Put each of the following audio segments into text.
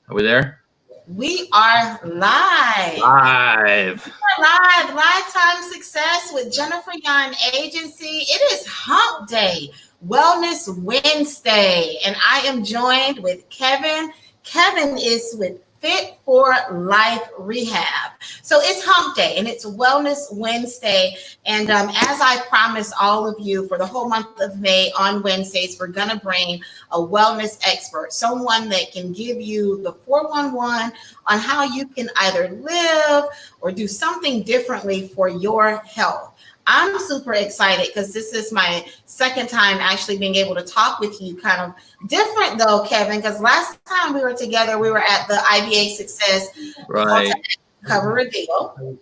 Are we there? We are live. Live. Lifetime Success with Jennifer Young Agency. It is Hump Day, Wellness Wednesday, and I am joined with Kevin. Kevin is with Fit for Life Rehab. So it's Hump Day and it's Wellness Wednesday. And as I promised all of you for the whole month of May on Wednesdays, we're going to bring a wellness expert, someone that can give you the 411 on how you can either live or do something differently for your health. I'm super excited because this is my second time actually being able to talk with you. Kind of different though, Kevin, because last time we were together, we were at the IBA Success Cover Reveal.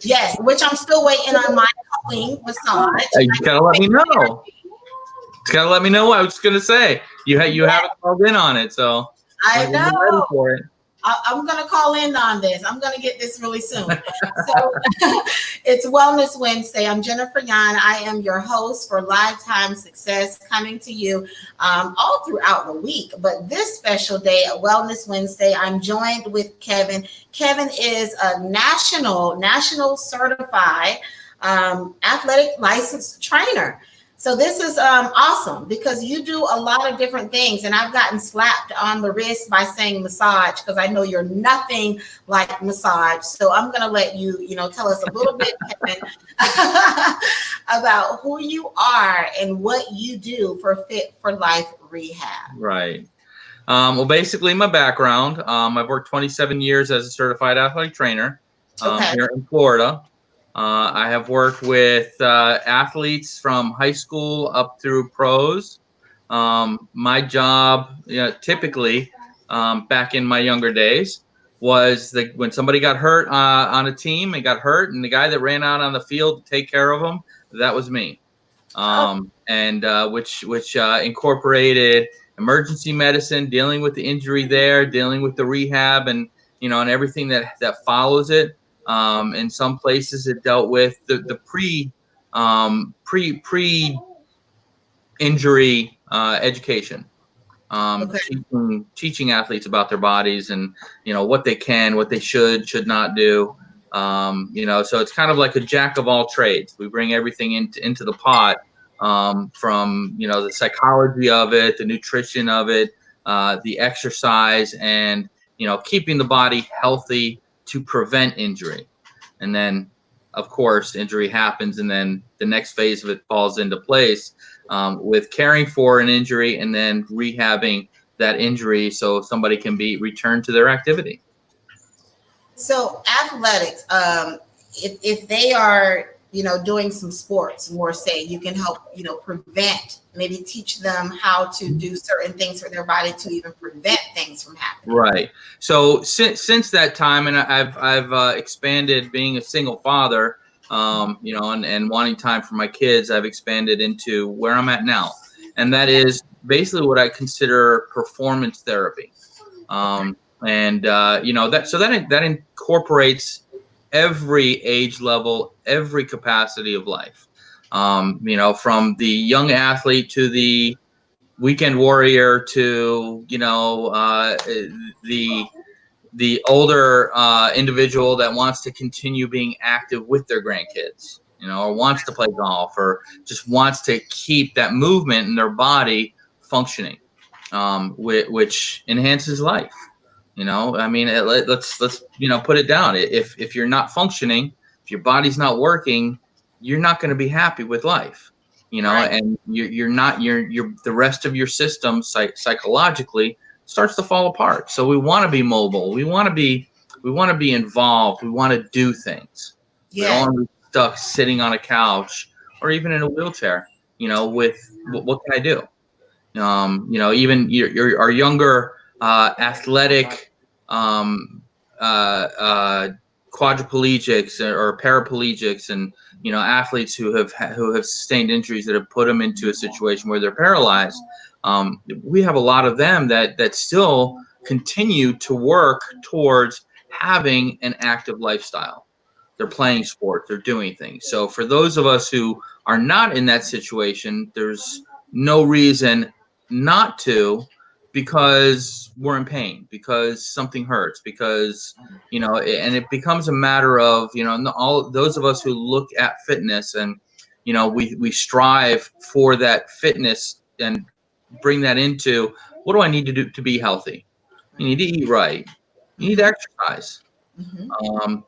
Yes, which I'm still waiting on my calling massage. You gotta let me know. You gotta let me know what I was gonna say. You haven't called in on it, so I know. I'm ready for it. I'm going to call in on this. I'm going to get this really soon. So it's Wellness Wednesday. I'm Jennifer Young. I am your host for Lifetime Success, coming to you all throughout the week. But this special day, Wellness Wednesday, I'm joined with Kevin. Kevin is a national certified athletic licensed trainer. So this is awesome because you do a lot of different things, and I've gotten slapped on the wrist by saying massage because I know you're nothing like massage. So I'm going to let you, tell us a little bit, Kevin, about who you are and what you do for Fit for Life Rehab. Right. Well, basically my background, I've worked 27 years as a certified athletic trainer here in Florida. I have worked with athletes from high school up through pros. My job, typically back in my younger days, was when somebody got hurt on a team and got hurt, and the guy that ran out on the field to take care of them, that was me. And which incorporated emergency medicine, dealing with the injury there, dealing with the rehab, and and everything that follows it. In some places, it dealt with the pre-injury education, teaching athletes about their bodies and what they can, what they should not do. So it's kind of like a jack of all trades. We bring everything into the pot, from the psychology of it, the nutrition of it, the exercise, and keeping the body healthy to prevent injury. And then, of course, injury happens, and then the next phase of it falls into place with caring for an injury and then rehabbing that injury so somebody can be returned to their activity. So athletics, if they are doing some sports, more say, you can help prevent, maybe teach them how to do certain things for their body to even prevent things from happening. Right. So since that time, and I've expanded, being a single father, and wanting time for my kids, I've expanded into where I'm at now, and that is basically what I consider performance therapy. That incorporates every age level, every capacity of life. From the young athlete to the weekend warrior to the older individual that wants to continue being active with their grandkids, or wants to play golf, or just wants to keep that movement in their body functioning, which enhances life. Let's put it down. If you're not functioning, if your body's not working, you're not going to be happy with life. Right. And you're the rest of your system psychologically starts to fall apart. So we want to be mobile. We want to be involved. We want to do things. Yeah. We don't want to be stuck sitting on a couch or even in a wheelchair. With what can I do? Even our younger athletic quadriplegics or paraplegics, and athletes who have sustained injuries that have put them into a situation where they're paralyzed. We have a lot of them that still continue to work towards having an active lifestyle. They're playing sports, they're doing things. So for those of us who are not in that situation, there's no reason not to because we're in pain, because something hurts, because, you know, and it becomes a matter of, you know, all those of us who look at fitness and, you know, we strive for that fitness and bring that into, what do I need to do to be healthy? You need to eat right. You need to exercise.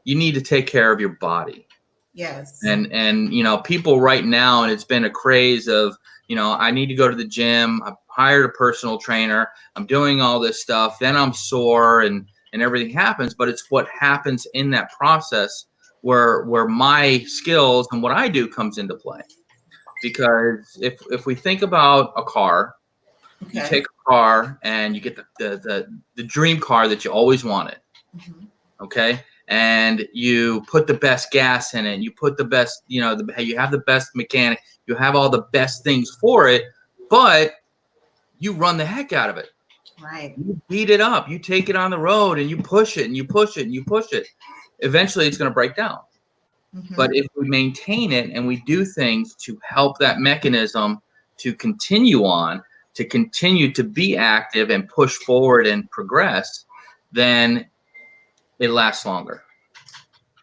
You need to take care of your body. Yes. And you know, people right now, and it's been a craze of, you know, I need to go to the gym. I've hired a personal trainer. I'm doing all this stuff. Then I'm sore and everything happens. But it's what happens in that process where my skills and what I do comes into play. Because if we think about a car, you take a car and you get the dream car that you always wanted. Okay. And you put the best gas in it. You put the best, you know, you have the best mechanic. You have all the best things for it, but you run the heck out of it. Right. You beat it up. You take it on the road and you push it and you push it and you push it. Eventually, it's going to break down. But if we maintain it and we do things to help that mechanism to continue on, to continue to be active and push forward and progress, then it lasts longer.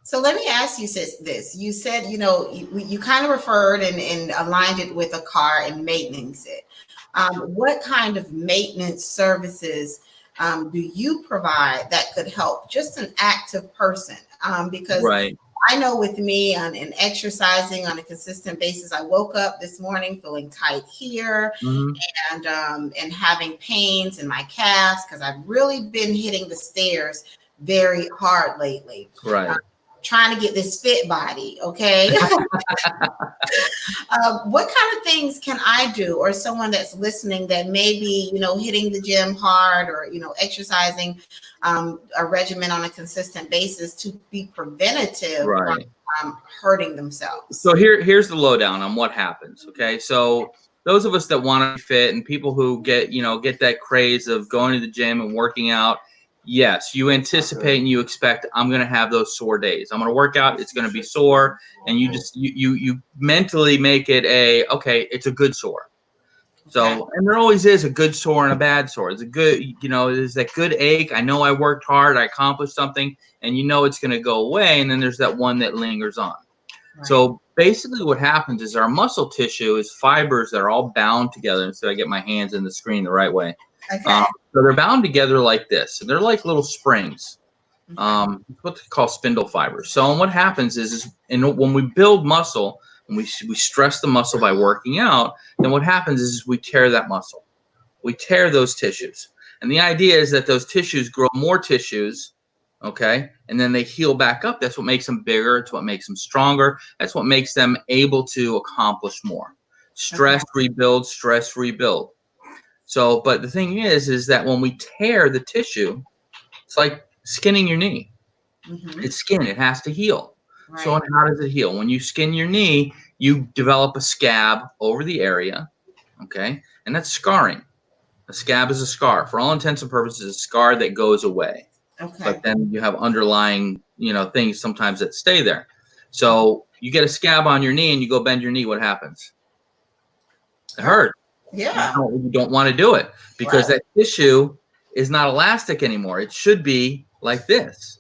So let me ask you this. You said, you know, you kind of referred and aligned it with a car and maintenance it. What kind of maintenance services do you provide that could help just an active person? Because I know with me and exercising on a consistent basis, I woke up this morning feeling tight here and having pains in my calves because I've really been hitting the stairs very hard lately. Right. Trying to get this fit body. Okay. What kind of things can I do, or someone that's listening that may be, you know, hitting the gym hard or, you know, exercising a regimen on a consistent basis to be preventative from hurting themselves? So here's the lowdown on what happens. Okay. So those of us that want to be fit and people who get that craze of going to the gym and working out, yes, you anticipate and you expect, I'm going to have those sore days. I'm going to work out. It's going to be sore. And you just, you mentally make it okay, it's a good sore. So, and there always is a good sore and a bad sore. It's a good, you know, there's that good ache. I know I worked hard. I accomplished something and you know, it's going to go away. And then there's that one that lingers on. So basically what happens is our muscle tissue is fibers that are all bound together. And so I get my hands in the screen the right way. So they're bound together like this. And they're like little springs. What they call spindle fibers. So what happens is when we build muscle and we stress the muscle by working out, then what happens is we tear that muscle. We tear those tissues. And the idea is that those tissues grow more tissues, okay? And then they heal back up. That's what makes them bigger. It's what makes them stronger. That's what makes them able to accomplish more. Stress, rebuild, stress, rebuild. So, but the thing is that when we tear the tissue, it's like skinning your knee. It's skin. It has to heal. So how does it heal? When you skin your knee, you develop a scab over the area, okay? And that's scarring. A scab is a scar. For all intents and purposes, a scar that goes away. But then you have underlying, you know, things sometimes that stay there. So you get a scab on your knee and you go bend your knee. What happens? It hurts. Yeah. You don't want to do it because that tissue is not elastic anymore. It should be like this.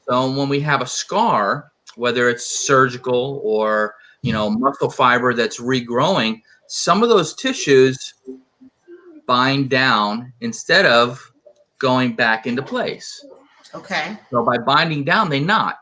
So when we have a scar, whether it's surgical or, you know, muscle fiber that's regrowing, some of those tissues bind down instead of going back into place. So by binding down, they knot.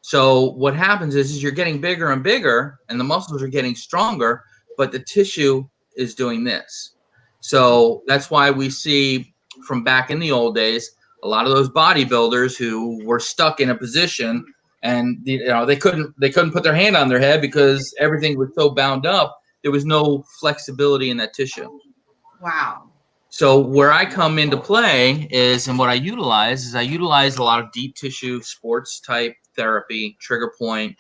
So what happens is you're getting bigger and bigger and the muscles are getting stronger, but the tissue is doing this. So that's why we see from back in the old days, a lot of those bodybuilders who were stuck in a position and, you know, they couldn't put their hand on their head because everything was so bound up. There was no flexibility in that tissue. Wow. So where I come into play is, and what I utilize a lot of deep tissue sports type therapy, trigger point,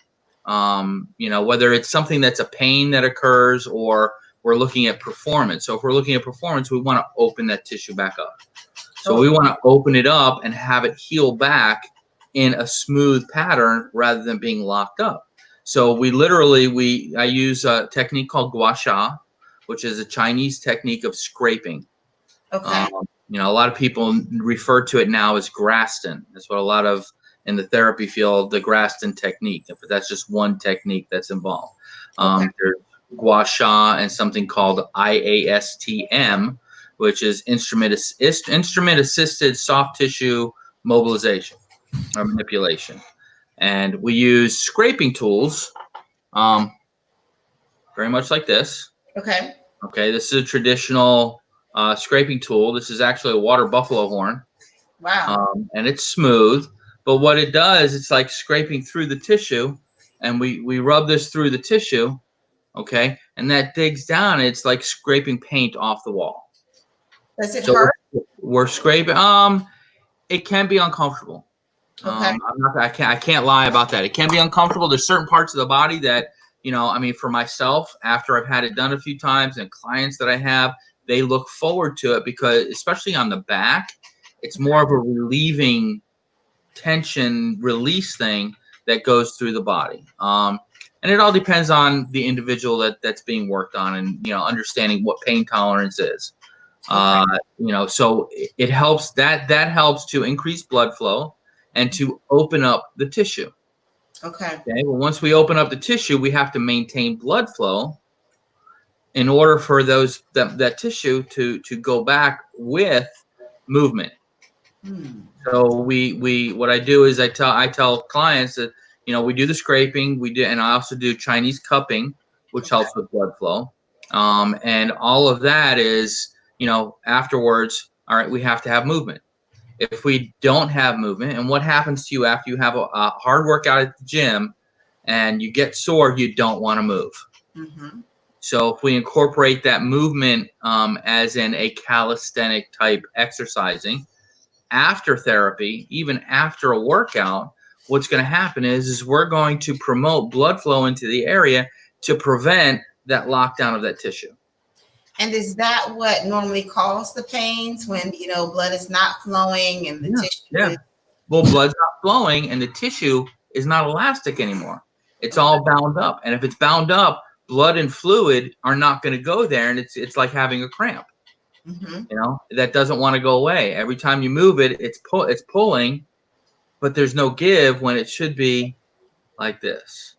you know, whether it's something that's a pain that occurs or we're looking at performance. So if we're looking at performance, we want to open that tissue back up. So we want to open it up and have it heal back in a smooth pattern rather than being locked up. So I use a technique called Gua Sha, which is a Chinese technique of scraping. Okay. You know, a lot of people refer to it now as Graston. That's what a lot of in the therapy field, the Graston technique. If that's just one technique that's involved. Okay. There's Gua Sha and something called IASTM, which is instrument assisted soft tissue mobilization or manipulation. And we use scraping tools, very much like this. Okay. Okay, this is a traditional scraping tool. This is actually a water buffalo horn. Wow. And it's smooth. But what it does, it's like scraping through the tissue, and we rub this through the tissue, okay, and that digs down. It's like scraping paint off the wall. Does it hurt? We're scraping. It can be uncomfortable. Okay. I can't lie about that. It can be uncomfortable. There's certain parts of the body that, you know, I mean, for myself, after I've had it done a few times, and clients that I have, they look forward to it because, especially on the back, it's more of a relieving tension release thing that goes through the body. And it all depends on the individual that's being worked on, and, you know, understanding what pain tolerance is. You know, so it helps that helps to increase blood flow and to open up the tissue. Okay. Well, once we open up the tissue, we have to maintain blood flow in order for that tissue to go back with movement. So what I do is I tell clients that, you know, we do the scraping, and I also do Chinese cupping, which helps with blood flow. And all of that is, you know, afterwards, all right, we have to have movement. If we don't have movement, and what happens to you after you have a hard workout at the gym and you get sore, you don't want to move. So if we incorporate that movement as in a calisthenic type exercising after therapy, even after a workout, what's going to happen is we're going to promote blood flow into the area to prevent that lockdown of that tissue. And is that what normally causes the pains, when, you know, blood is not flowing and the tissue is... Well, blood's not flowing and the tissue is not elastic anymore. It's all bound up. And if it's bound up, blood and fluid are not going to go there, and it's like having a cramp. You know, that doesn't want to go away. Every time you move it, it's pulling, but there's no give when it should be like this.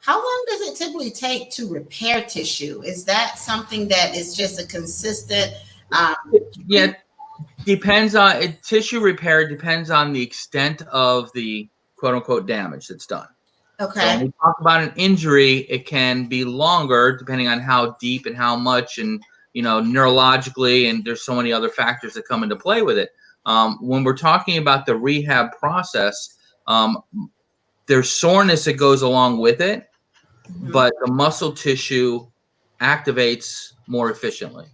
How long does it typically take to repair tissue? Is that something that is just a consistent? Depends on tissue repair. Depends on the extent of the quote unquote damage that's done. Okay. So when we talk about an injury, it can be longer depending on how deep and how much, and, you know, neurologically, and there's so many other factors that come into play with it. When we're talking about the rehab process, there's soreness that goes along with it, but the muscle tissue activates more efficiently.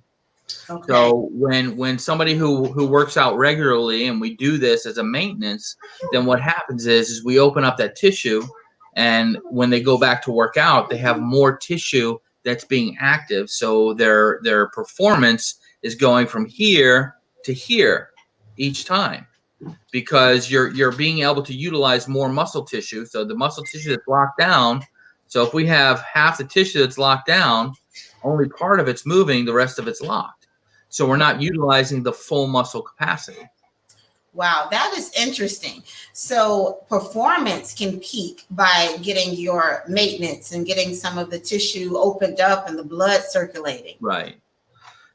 Okay. So when somebody who works out regularly, and we do this as a maintenance, then what happens is we open up that tissue, and when they go back to work out, they have more tissue that's being active. So their performance is going from here to here each time, because you're being able to utilize more muscle tissue. So the muscle tissue that's locked down. So if we have half the tissue that's locked down, only part of it's moving, the rest of it's locked. So we're not utilizing the full muscle capacity. Wow, that is interesting. So performance can peak by getting your maintenance and getting some of the tissue opened up and the blood circulating. Right.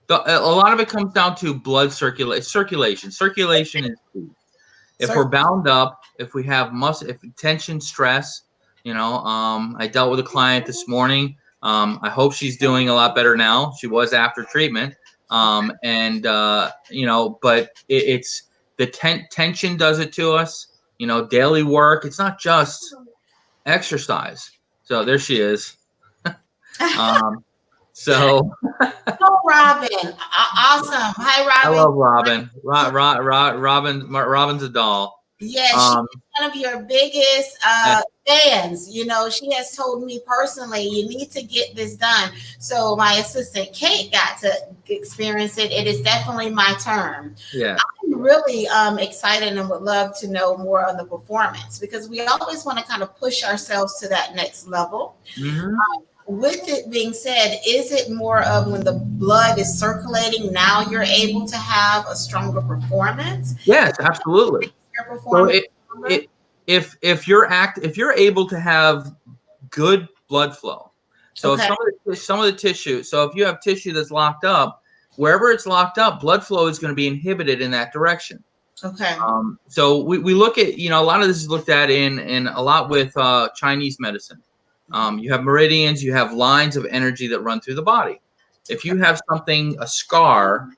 A lot of it comes down to blood circulation. Circulation is key. If we're bound up, if we have if tension, stress, you know, I dealt with a client this morning. I hope she's doing a lot better now. She was after treatment. You know, but it's the tension does it to us, you know, daily work. It's not just exercise. So there she is. So oh, Robin, awesome. Hi, Robin. I love Robin. Robin's a doll. Yeah, she's one of your biggest fans. You know, she has told me personally, you need to get this done. So my assistant Kate got to experience it. It is definitely my turn. Yeah, I'm really excited and would love to know more on the performance, because we always want to kind of push ourselves to that next level. with it being said, is it more of when the blood is circulating, now you're able to have a stronger performance? Yes, absolutely. Your So performance if you're able to have good blood flow, so if okay. some of the tissue, so if you have tissue that's locked up, wherever it's locked up, blood flow is going to be inhibited in that direction. Okay. So we look at, a lot of this is looked at in a lot with Chinese medicine. You have meridians, you have lines of energy that run through the body. If you have something, a scar,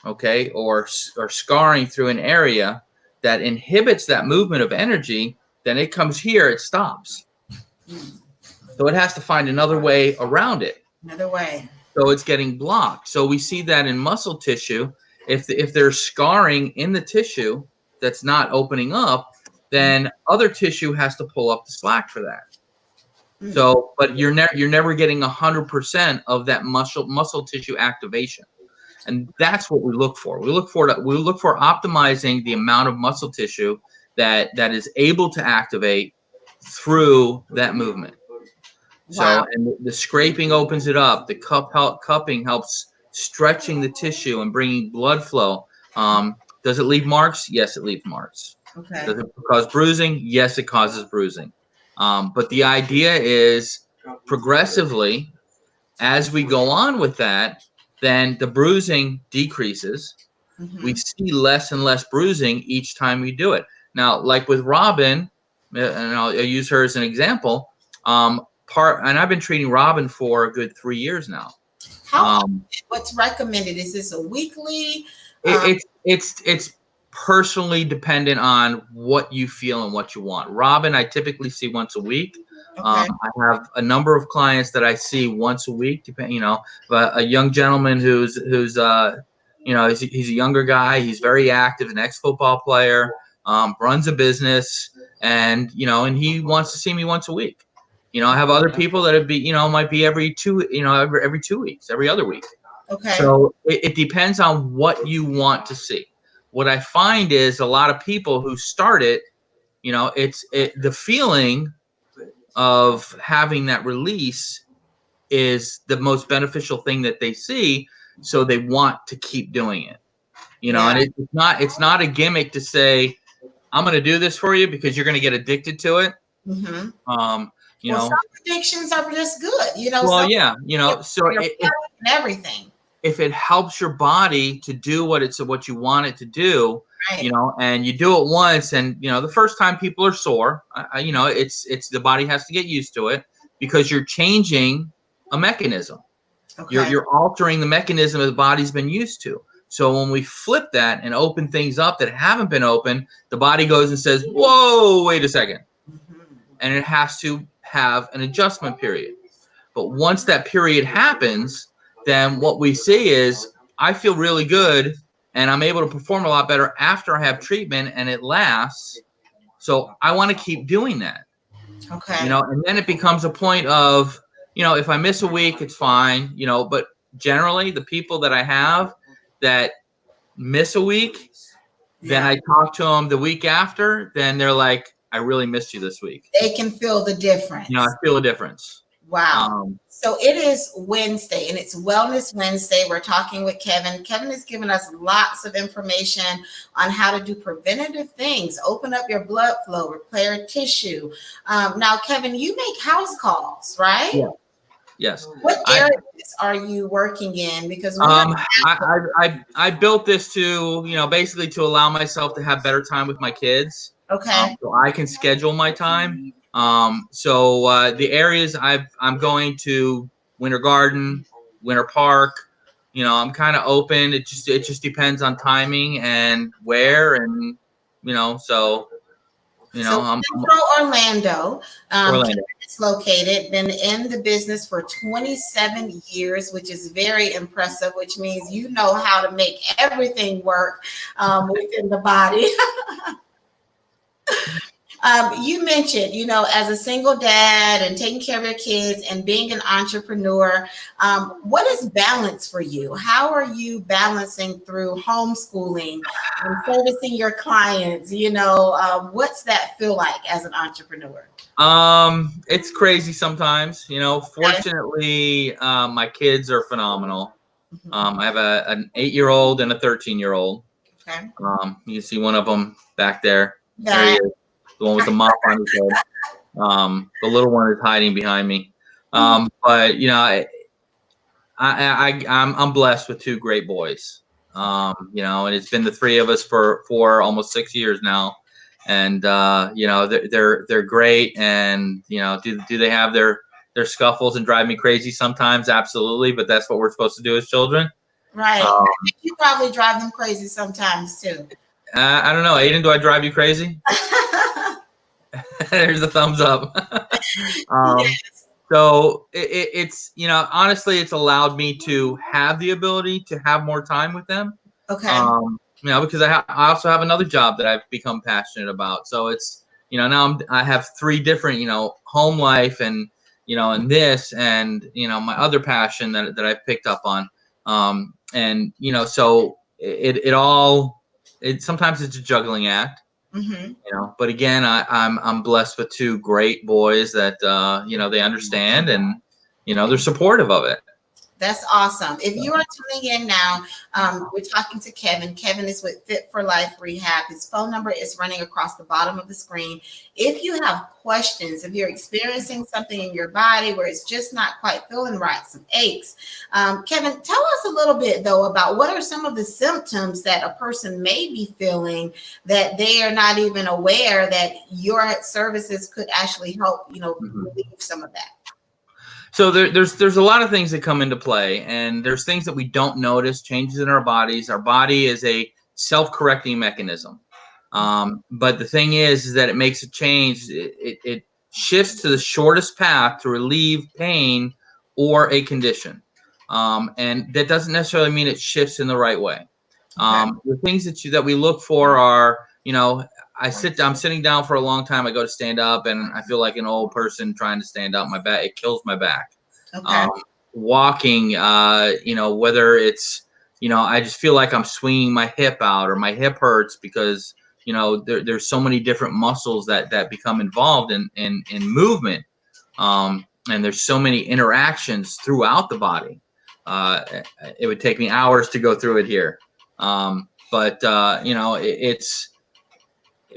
okay, or scarring through an area that inhibits that movement of energy, then it comes here, it stops. So it has to find another way around it. Another way. So it's getting blocked. So we see that in muscle tissue. If there's scarring in the tissue that's not opening up, then other tissue has to pull up the slack for that. So, but you're never getting 100% of that muscle tissue activation, and that's what we look for. We look for optimizing the amount of muscle tissue that is able to activate through that movement. Wow. So, and the scraping opens it up. The cupping helps stretching the tissue and bringing blood flow. Does it leave marks? Yes, it leaves marks. Okay. Does it cause bruising? Yes, it causes bruising. But the idea is progressively, as we go on with that, then the bruising decreases. We see less and less bruising each time we do it. Now, like with Robin, and I'll use her as an example. And I've been treating Robin for a good 3 years now. What's recommended? Is this a weekly? It's personally dependent on what you feel and what you want. Robin, I typically see once a week. Okay. I have a number of clients that I see once a week. A young gentleman who's he's a younger guy. He's very active, an ex-football player, runs a business, and he wants to see me once a week. I have other people that might be every 2 weeks, every other week. Okay. So it depends on what you want to see. What I find is a lot of people who start it, the feeling of having that release is the most beneficial thing that they see. So they want to keep doing it, and it's not a gimmick to say, I'm going to do this for you because you're going to get addicted to it. Some addictions are just good, Well, yeah, so everything. If it helps your body to do what you want it to do, right. And you do it once, and the first time people are sore, it's the body has to get used to it because you're changing a mechanism. Okay. You're altering the mechanism that the body's been used to. So when we flip that and open things up that haven't been open, the body goes and says, whoa, wait a second. And it has to have an adjustment period. But once that period happens, then what we see is I feel really good and I'm able to perform a lot better after I have treatment and it lasts. So I want to keep doing that. Okay. And then it becomes a point of, if I miss a week, it's fine, but generally the people that I have that miss a week, then I talk to them the week after, then they're like, I really missed you this week. They can feel the difference. I feel a difference. Wow. So it is Wednesday and it's Wellness Wednesday. We're talking with Kevin. Kevin has given us lots of information on how to do preventative things, open up your blood flow, repair tissue. Now, Kevin, you make house calls, right? Yeah. Yes. What areas are you working in? Because I built this to, basically to allow myself to have better time with my kids. Okay. So I can schedule my time. So the areas I'm going to Winter Garden, Winter Park, I'm kind of open. It just depends on timing and where, and so Central Orlando. It's located. Been in the business for 27 years, which is very impressive. Which means you know how to make everything work within the body. You mentioned, as a single dad and taking care of your kids and being an entrepreneur, what is balance for you? How are you balancing through homeschooling and servicing your clients, what's that feel like as an entrepreneur? It's crazy sometimes, fortunately, my kids are phenomenal. I have an 8-year-old and a 13-year-old. Okay. You can see one of them back there. Yeah. There he is, the one with the mop on his head. The little one is hiding behind me. But I'm blessed with 2 great boys. And it's been the 3 of us for almost 6 years now. And they're great. And do they have their scuffles and drive me crazy sometimes? Absolutely. But that's what we're supposed to do as children. Right. You probably drive them crazy sometimes too. I don't know. Aiden, do I drive you crazy? There's a thumbs up. Yes. So it's, honestly, it's allowed me to have the ability to have more time with them. Okay. Because I also have another job that I've become passionate about. So it's, now I have 3 different, home life and, and this and, my other passion that I've picked up on. And, so sometimes it's a juggling act. But again, I'm blessed with 2 great boys that they understand and they're supportive of it. That's awesome. If you are tuning in now, we're talking to Kevin. Kevin is with Fit for Life Rehab. His phone number is running across the bottom of the screen. If you have questions, if you're experiencing something in your body where it's just not quite feeling right, some aches, Kevin, tell us a little bit though about what are some of the symptoms that a person may be feeling that they are not even aware that your services could actually help, relieve some of that. So there's a lot of things that come into play, and there's things that we don't notice, changes in our bodies. Our body is a self-correcting mechanism. But the thing is that it makes a change. It shifts to the shortest path to relieve pain or a condition. And that doesn't necessarily mean it shifts in the right way. The things that we look for are, I'm sitting down for a long time. I go to stand up and I feel like an old person trying to stand up. My back, it kills my back. Okay. Walking, whether it's, I just feel like I'm swinging my hip out or my hip hurts because, there's so many different muscles that become involved in movement. And there's so many interactions throughout the body. It would take me hours to go through it here. It's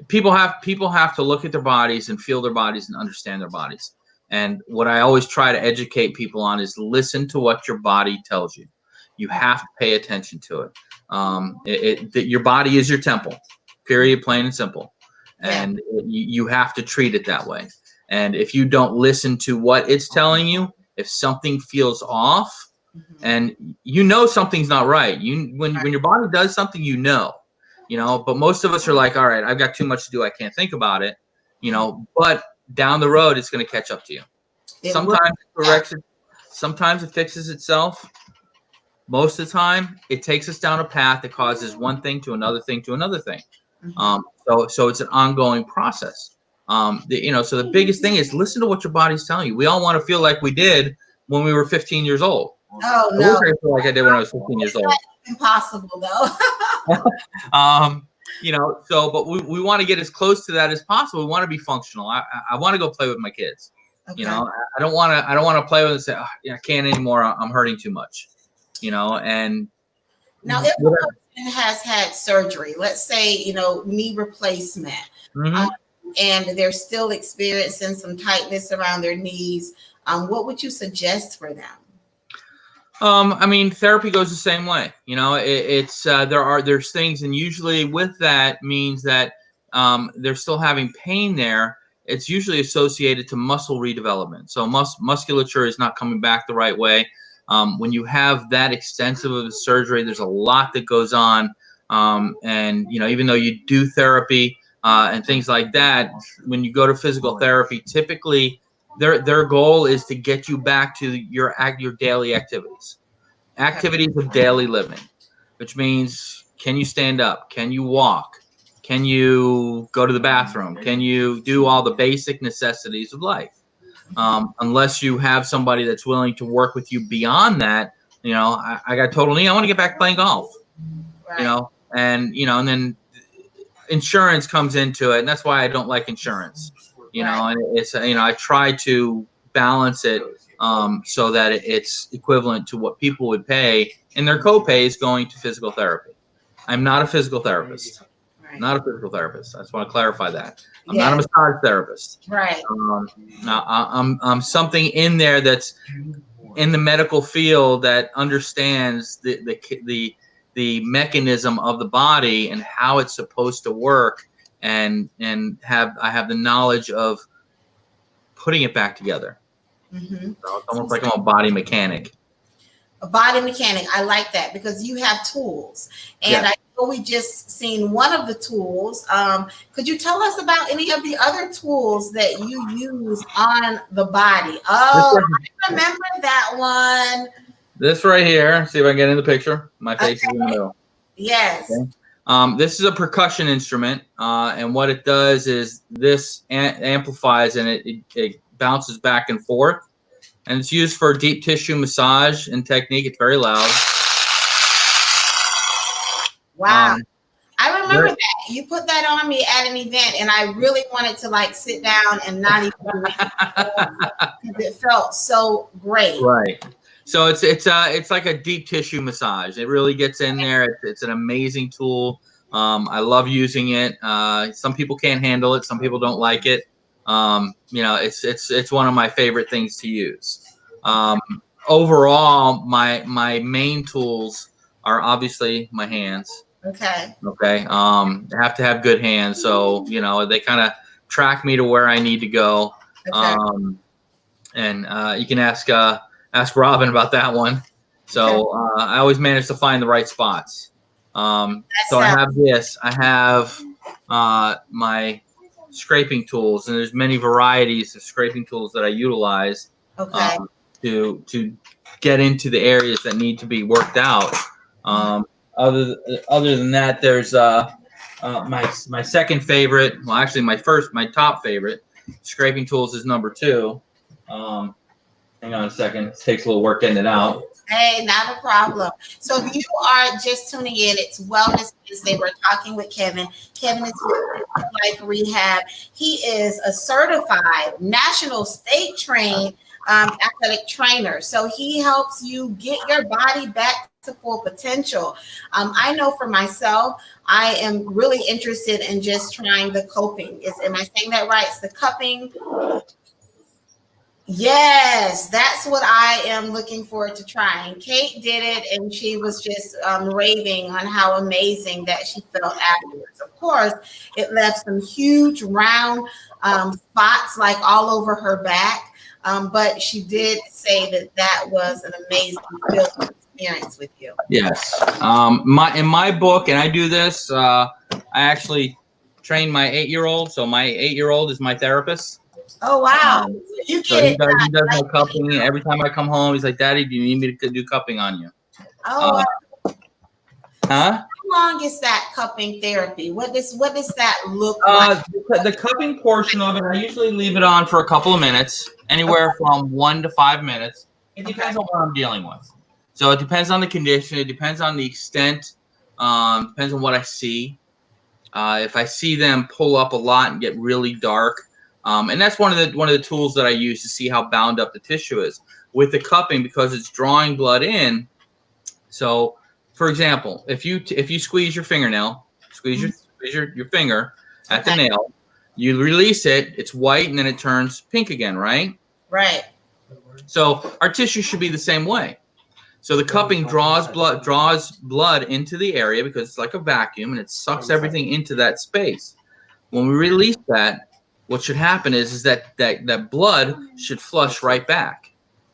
people have to look at their bodies and feel their bodies and understand their bodies. And what I always try to educate people on is listen to what your body tells you. You have to pay attention to it. Your body is your temple, period, plain and simple. And you have to treat it that way. And if you don't listen to what it's telling you, if something feels off, and something's not right, when your body does something, but most of us are like, all right, I've got too much to do, I can't think about it, but down the road it's going to catch up to you. Sometimes it corrects it, sometimes it fixes itself. Most of the time it takes us down a path that causes one thing to another thing to another thing. So it's an ongoing process. So the biggest thing is listen to what your body's telling you. We all want to feel like we did when we were 15 years old. Oh, no. I wish I feel like I did when I was 15 years old. Impossible, though. But we want to get as close to that as possible. We want to be functional. I want to go play with my kids. Okay. I don't want to play with them and say, I can't anymore. I'm hurting too much. And now if a person has had surgery, let's say, knee replacement, and they're still experiencing some tightness around their knees, what would you suggest for them? Therapy goes the same way. There's things, and usually with that means that they're still having pain there. It's usually associated to muscle redevelopment. So musculature is not coming back the right way. When you have that extensive of a surgery, there's a lot that goes on. And even though you do therapy and things like that, when you go to physical therapy, typically their goal is to get you back to your daily activities of daily living, which means, can you stand up? Can you walk? Can you go to the bathroom? Can you do all the basic necessities of life? Unless you have somebody that's willing to work with you beyond that, I got total knee. I want to get back playing golf. Right. and and then insurance comes into it, and that's why I don't like insurance. And it's I try to balance it so that it's equivalent to what people would pay, and their copay is going to physical therapy. I'm not a physical therapist. Not a physical therapist. I just want to clarify that. I'm not a massage therapist. Right. Now I'm something in there that's in the medical field that understands the mechanism of the body and how it's supposed to work, and I have the knowledge of putting it back together. Mm-hmm. So it's almost like I'm a body mechanic. A body mechanic. I like that because you have tools, and I know we just seen one of the tools. Could you tell us about any of the other tools that you use on the body? Oh, I remember that one. This right here. See if I can get in the picture. My face is in the middle. Yes. Okay. This is a percussion instrument, and what it does is this amplifies, and it bounces back and forth. And it's used for deep tissue massage and technique. It's very loud. Wow. I remember that. You put that on me at an event, and I really wanted to like sit down and not even do it because it felt so great. Right. So it's like a deep tissue massage. It really gets in there. It's an amazing tool. I love using it. Some people can't handle it. Some people don't like it. It's one of my favorite things to use. Overall, my main tools are obviously my hands. Okay. I have to have good hands, so they kind of track me to where I need to go. Okay. And you can ask Robin about that one. So I always manage to find the right spots. So I have this. I have my scraping tools, and there's many varieties of scraping tools that I utilize to get into the areas that need to be worked out. Other than that, there's my second favorite. Well, actually, my top favorite scraping tools is number 2. Hang on a second. It takes a little work getting it out. Hey, not a problem. So if you are just tuning in, it's Wellness Wednesday. We're talking with Kevin. Kevin is with Athletic Rehab. He is a certified, national state trained athletic trainer. So he helps you get your body back to full potential. I know for myself, I am really interested in just trying the coping. Am I saying that right? It's the cupping. Yes, that's what I am looking forward to trying. Kate did it, and she was just raving on how amazing that she felt afterwards. Of course, it left some huge round spots like all over her back, but she did say that was an amazing experience with you. Yes. In my book, and I do this, I actually train my 8-year-old, so my 8-year-old is my therapist. Oh, wow. He does my cupping. Every time I come home, he's like, "Daddy, do you need me to do cupping on you?" Oh, wow. Huh? How long is that cupping therapy? What does that look like? The cupping portion of it, I usually leave it on for a couple of minutes, anywhere from 1 to 5 minutes. It depends on what I'm dealing with. So it depends on the condition. It depends on the extent. Depends on what I see. If I see them pull up a lot and get really dark. And that's one of the tools that I use to see how bound up the tissue is with the cupping, because it's drawing blood in. So, for example, if you squeeze your fingernail, squeeze your finger at the nail, you release it, it's white, and then it turns pink again, right? Right. So our tissue should be the same way. So the cupping draws blood into the area because it's like a vacuum, and it sucks everything into that space. When we release that, what should happen is that blood should flush right back.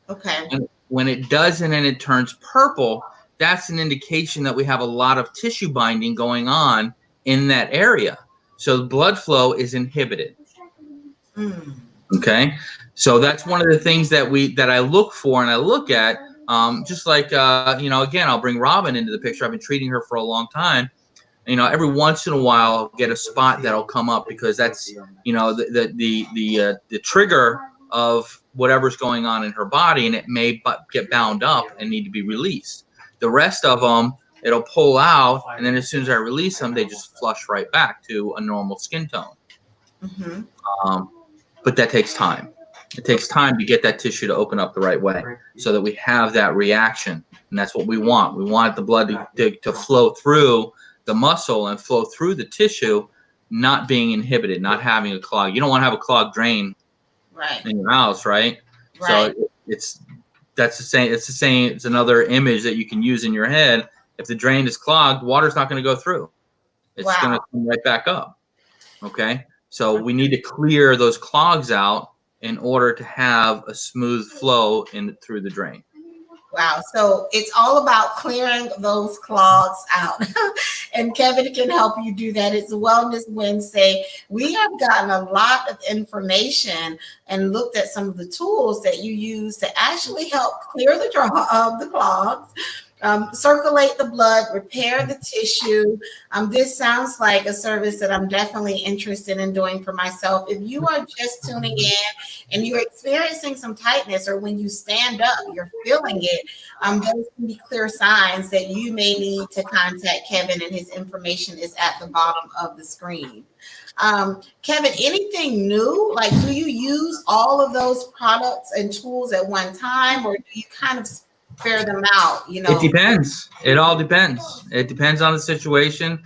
Okay. And when it doesn't and it turns purple, that's an indication that we have a lot of tissue binding going on in that area. So the blood flow is inhibited. Okay. So that's one of the things that I look for and I look at. Just like again, I'll bring Robin into the picture. I've been treating her for a long time. Every once in a while I'll get a spot that'll come up because that's, the trigger of whatever's going on in her body, and it may get bound up and need to be released. The rest of them it'll pull out, and then as soon as I release them, they just flush right back to a normal skin tone. But that takes time. It takes time to get that tissue to open up the right way so that we have that reaction. And that's what we want. We want the blood to flow through the muscle and flow through the tissue, not being inhibited, not having a clog. You don't want to have a clogged drain in your house, right? So that's the same. It's the same. It's another image that you can use in your head. If the drain is clogged, water's not going to go through. It's going to come right back up. Okay. So we need to clear those clogs out in order to have a smooth flow through the drain. Wow. So it's all about clearing those clogs out. And Kevin can help you do that. It's Wellness Wednesday. We have gotten a lot of information and looked at some of the tools that you use to actually help clear the clogs. Circulate the blood, repair the tissue. This sounds like a service that I'm definitely interested in doing for myself. If you are just tuning in and you're experiencing some tightness, or when you stand up, you're feeling it, those can be clear signs that you may need to contact Kevin, and his information is at the bottom of the screen. Kevin, anything new? Like, do you use all of those products and tools at one time, or do you kind of fare them out? It depends. It all depends. It depends on the situation.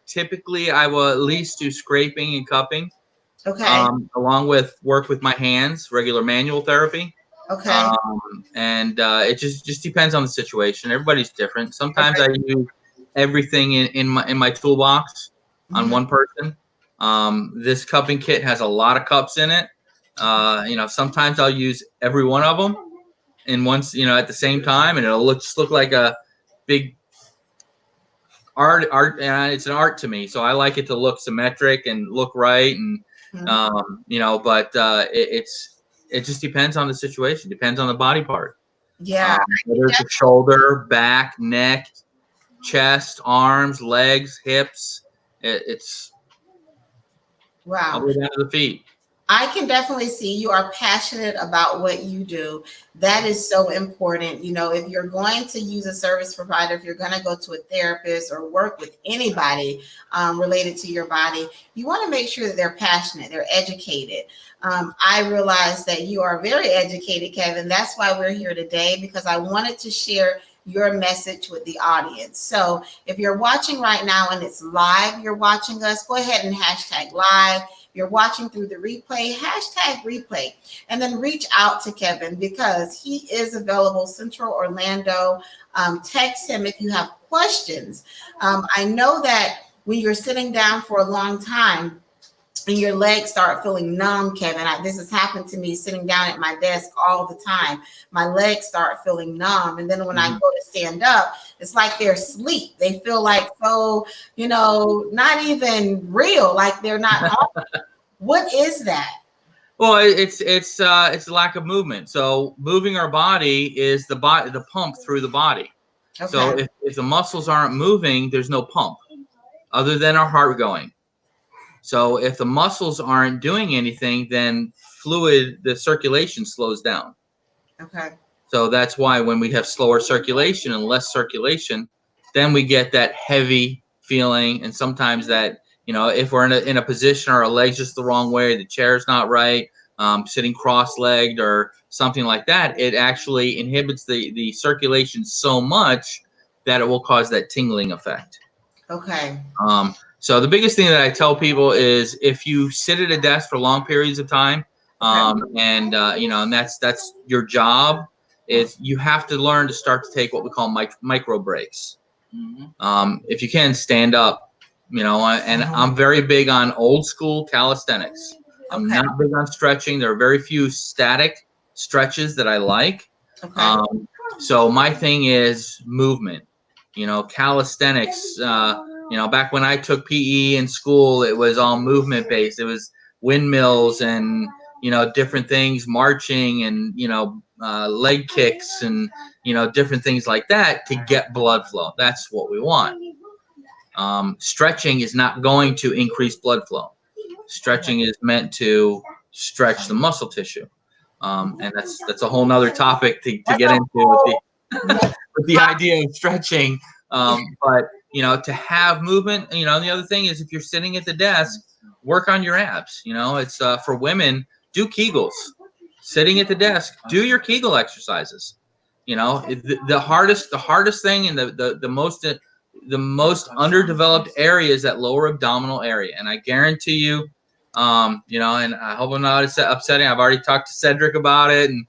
Typically I will at least do scraping and cupping, along with work with my hands, regular manual therapy. And it just depends on the situation. Everybody's different. Sometimes I use everything in my toolbox on one person. This cupping kit has a lot of cups in it. Sometimes I'll use every one of them in once, at the same time, and it'll look like a big art. It's an art to me, so I like it to look symmetric and look right, and but it just depends on the situation, depends on the body part. Whether it's a shoulder, back, neck, chest, arms, legs, hips, it's all the way down to the feet. I can definitely see you are passionate about what you do. That is so important. If you're going to use a service provider, if you're going to go to a therapist or work with anybody related to your body, you want to make sure that they're passionate, they're educated. I realize that you are very educated, Kevin. That's why we're here today, because I wanted to share your message with the audience. So if you're watching right now and it's live, you're watching us, go ahead and hashtag live. You're watching through the replay, hashtag replay, and then reach out to Kevin, because he is available Central Orlando. Text him if you have questions. I know that when you're sitting down for a long time and your legs start feeling numb, Kevin, this has happened to me sitting down at my desk all the time. My legs start feeling numb. And then when I go to stand up, it's like they're asleep. They feel like not even real, like they're not on. What is that? Well, it's lack of movement. So moving our body is the pump through the body. So if the muscles aren't moving, there's no pump other than our heart going. So if the muscles aren't doing anything, then the circulation slows down. So that's why when we have slower circulation and less circulation, then we get that heavy feeling. And sometimes that, if we're in a position or our leg's just the wrong way, the chair's not right, sitting cross-legged or something like that, it actually inhibits the circulation so much that it will cause that tingling effect. So the biggest thing that I tell people is, if you sit at a desk for long periods of time, and that's your job, is you have to learn to start to take what we call micro breaks. If you can, stand up, and I'm very big on old school calisthenics. I'm not big on stretching. There are very few static stretches that I like. So my thing is movement, calisthenics. Back when I took PE in school, it was all movement based. It was windmills and, different things, marching and, leg kicks and, different things like that to get blood flow. That's what we want. Stretching is not going to increase blood flow. Stretching is meant to stretch the muscle tissue. And that's a whole nother topic to get into with the idea of stretching. But to have movement, the other thing is if you're sitting at the desk, work on your abs. It's for women, do Kegels. Sitting at the desk, do your Kegel exercises. The hardest thing and the most underdeveloped area is that lower abdominal area. And I guarantee you, and I hope I'm not upsetting. I've already talked to Cedric about it, and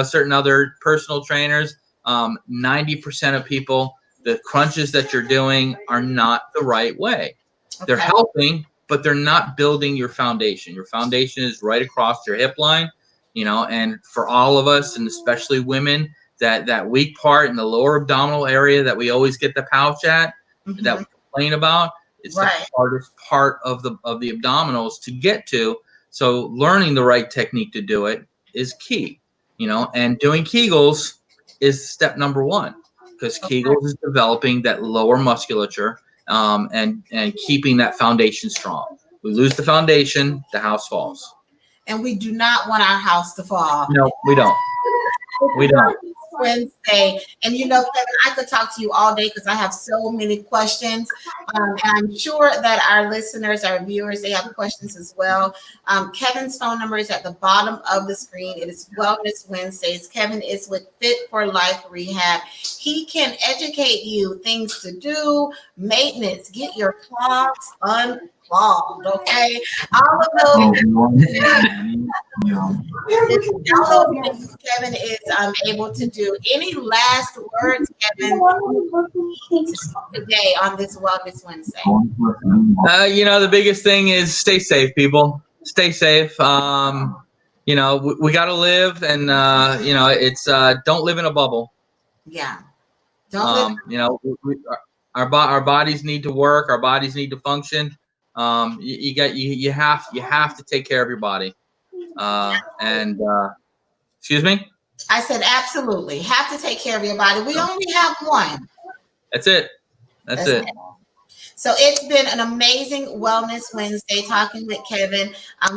certain other personal trainers. 90% of people, the crunches that you're doing are not the right way. Okay. They're helping, but they're not building your foundation. Your foundation is right across your hip line, and for all of us, and especially women, that weak part in the lower abdominal area that we always get the pouch at, that we complain about, it's the hardest part of the abdominals to get to. So learning the right technique to do it is key, and doing Kegels is step number one, because Kegels is developing that lower musculature, and keeping that foundation strong. We lose the foundation, the house falls. And we do not want our house to fall. No, we don't. We don't. Wednesday. And Kevin, I could talk to you all day because I have so many questions. And I'm sure that our listeners, our viewers, they have questions as well. Kevin's phone number is at the bottom of the screen. It is Wellness Wednesdays. Kevin is with Fit for Life Rehab. He can educate you things to do, maintenance, get your clogs unclogged, okay? All of those Kevin is able to do. Any last words, Kevin, today on this Wellness Wednesday? The biggest thing is stay safe, people. Stay safe. We got to live, and it's don't live in a bubble. Yeah. Don't live. Our bodies need to work. Our bodies need to function. You have to take care of your body. Excuse me? I said absolutely. Have to take care of your body. We only have one. That's it. That's it. So it's been an amazing Wellness Wednesday talking with Kevin.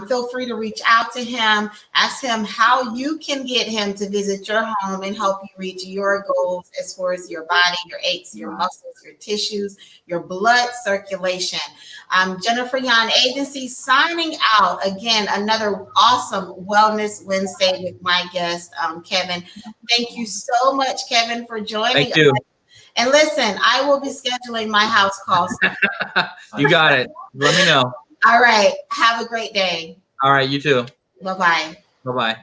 Feel free to reach out to him, ask him how you can get him to visit your home and help you reach your goals as far as your body, your aches, your muscles, your tissues, your blood circulation. Jennifer Yan Agency signing out. Again, another awesome Wellness Wednesday with my guest, Kevin. Thank you so much, Kevin, for joining us. And listen, I will be scheduling my house calls. You got it. Let me know. All right. Have a great day. All right. You too. Bye-bye. Bye-bye.